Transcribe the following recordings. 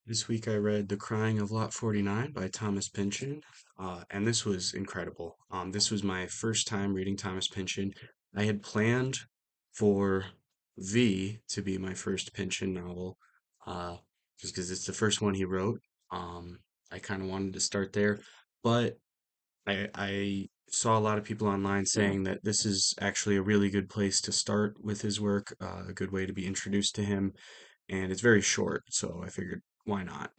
This week I read The Crying of Lot 49 by Thomas Pynchon, and this was incredible. This was my first time reading Thomas Pynchon. I had planned for V to be my first Pynchon novel, uh, just because it's the first one he wrote. Um, I kind of wanted to start there, but I saw a lot of people online saying that this is actually a really good place to start with his work, a good way to be introduced to him, and it's very short, so I figured why not?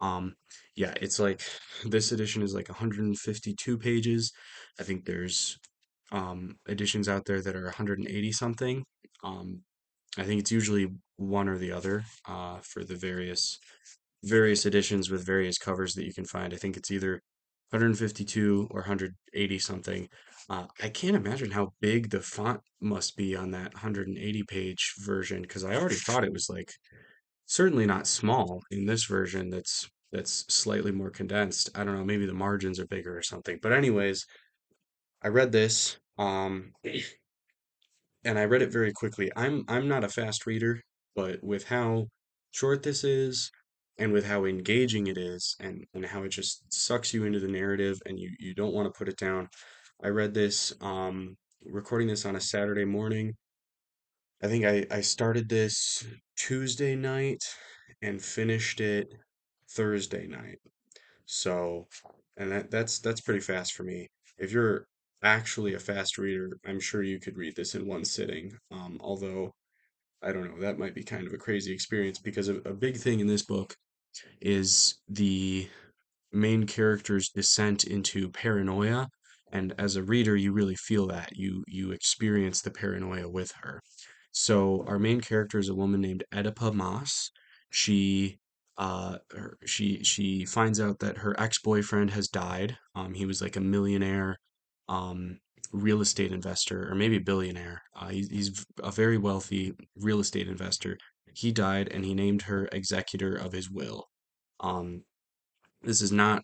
Um, yeah, it's like this edition is like 152 pages. I think there's editions out there that are 180 something. Um, I think it's usually one or the other for the various editions with various covers that you can find. I think it's either 152 or 180 something. I can't imagine how big the font must be on that 180 page version because I already thought it was like certainly not small in this version that's slightly more condensed. I don't know, maybe the margins are bigger or something. But anyways, I read this and I read it very quickly. I'm not a fast reader, but with how short this is and with how engaging it is and how it just sucks you into the narrative and you don't want to put it down. I read this recording this on a Saturday morning. I think I started this Tuesday night and finished it Thursday night. So, and that's pretty fast for me. If you're actually a fast reader, I'm sure you could read this in one sitting. Although I don't know, that might be kind of a crazy experience because a big thing in this book is the main character's descent into paranoia. And as a reader, you really feel that. You experience the paranoia with her. So our main character is a woman named Oedipa Maas. She she finds out that her ex-boyfriend has died. He was like a millionaire um, real estate investor, or maybe billionaire. He's a very wealthy real estate investor. He died, and he named her executor of his will. Um, this is not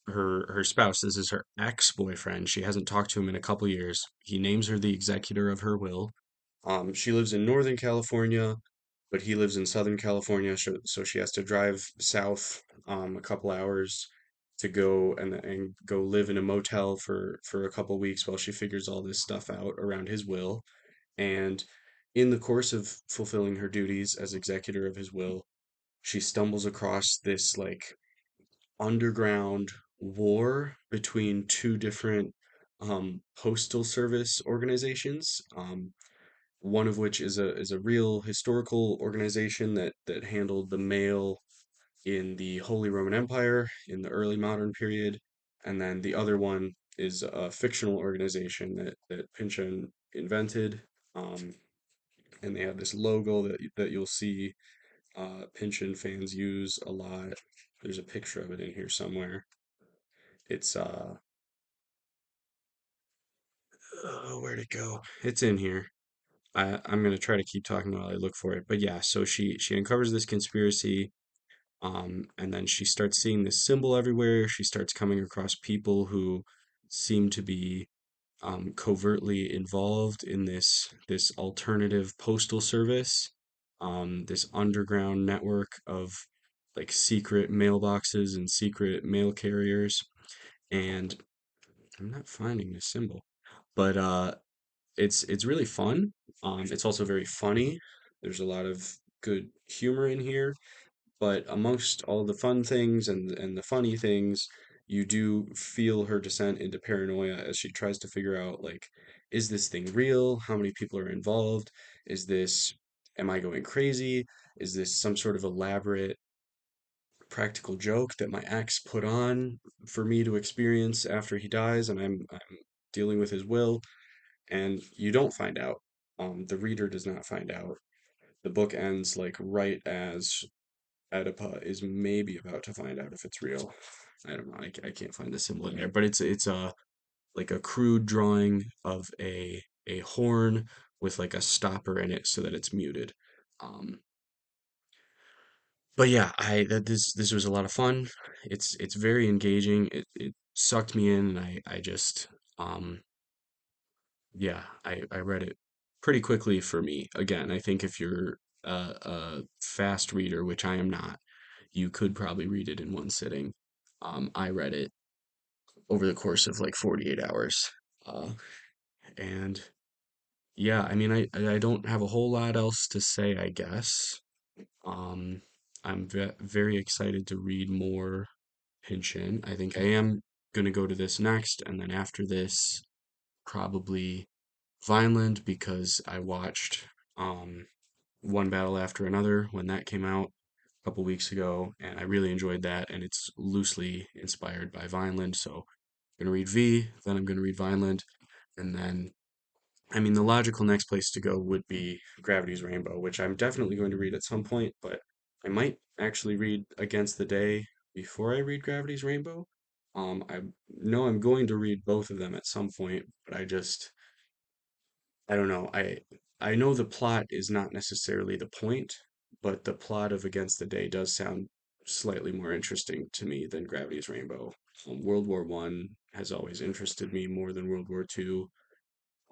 her spouse. This is her ex-boyfriend. She hasn't talked to him in a couple years. He names her the executor of her will. She lives in Northern California, but he lives in Southern California, so she has to drive south a couple hours to go and go live in a motel for a couple weeks while she figures all this stuff out around his will. And in the course of fulfilling her duties as executor of his will, she stumbles across this like underground war between two different postal service organizations. One of which is a real historical organization that handled the mail in the Holy Roman Empire in the early modern period, and then the other one is a fictional organization that Pynchon invented. Um, and they have this logo that you'll see Pynchon fans use a lot. There's a picture of it in here somewhere. It's where'd it go? It's in here. I'm gonna try to keep talking while I look for it. But yeah, so she uncovers this conspiracy, and then she starts seeing this symbol everywhere. She starts coming across people who seem to be covertly involved in this alternative postal service, this underground network of like secret mailboxes and secret mail carriers. And I'm not finding the symbol, but it's really fun. It's also very funny. There's a lot of good humor in here, but amongst all the fun things and the funny things, you do feel her descent into paranoia as she tries to figure out like, is this thing real? How many people are involved? Is this, am I going crazy? Is this some sort of elaborate practical joke that my ex put on for me to experience after he dies and I'm dealing with his will? And you don't find out. The reader does not find out. The book ends like right as Oedipa is maybe about to find out if it's real. I don't know. I can't find the symbol in there, but it's a like a crude drawing of a horn with like a stopper in it so that it's muted. Um, but yeah, I that this was a lot of fun. It's very engaging. It sucked me in, and I just um yeah, I read it pretty quickly for me. Again, I think if you're a fast reader, which I am not, you could probably read it in one sitting. I read it over the course of like 48 hours. Uh, and yeah, I mean, I don't have a whole lot else to say, I guess. Um, I'm very excited to read more Pynchon. I think I am gonna go to this next, and then after this, probably Vineland because I watched One Battle After Another when that came out a couple weeks ago, and I really enjoyed that, and it's loosely inspired by Vineland. So I'm gonna read V, then I'm gonna read Vineland, and then I mean the logical next place to go would be Gravity's Rainbow, which I'm definitely going to read at some point, but I might actually read Against the Day before I read Gravity's Rainbow. I know I'm going to read both of them at some point, but I don't know. I know the plot is not necessarily the point, but the plot of Against the Day does sound slightly more interesting to me than Gravity's Rainbow. World War One has always interested me more than World War Two.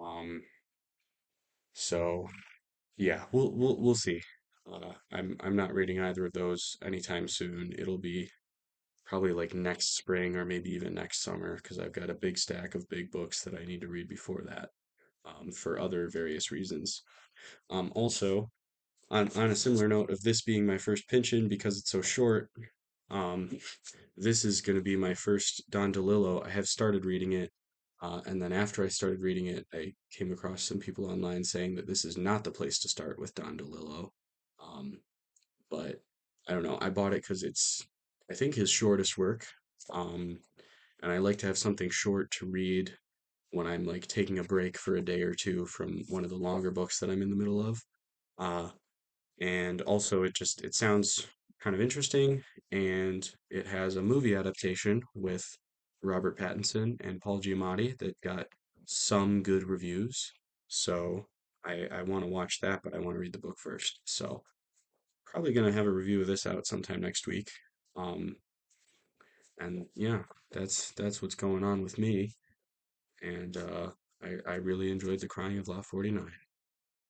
Um, so yeah, we'll see. I'm not reading either of those anytime soon. It'll be probably like next spring or maybe even next summer because I've got a big stack of big books that I need to read before that, for other various reasons. Also, on a similar note of this being my first Pynchon because it's so short, um, this is going to be my first Don DeLillo. I have started reading it, and then after I started reading it, I came across some people online saying that this is not the place to start with Don DeLillo. Um, but I don't know. I bought it because it's, I think, his shortest work. Um, and I like to have something short to read when I'm like taking a break for a day or two from one of the longer books that I'm in the middle of. Uh, and also it sounds kind of interesting, and it has a movie adaptation with Robert Pattinson and Paul Giamatti that got some good reviews. So I want to watch that, but I want to read the book first. So probably gonna have a review of this out sometime next week. Um, and yeah, that's what's going on with me. And I really enjoyed The Crying of Lot 49.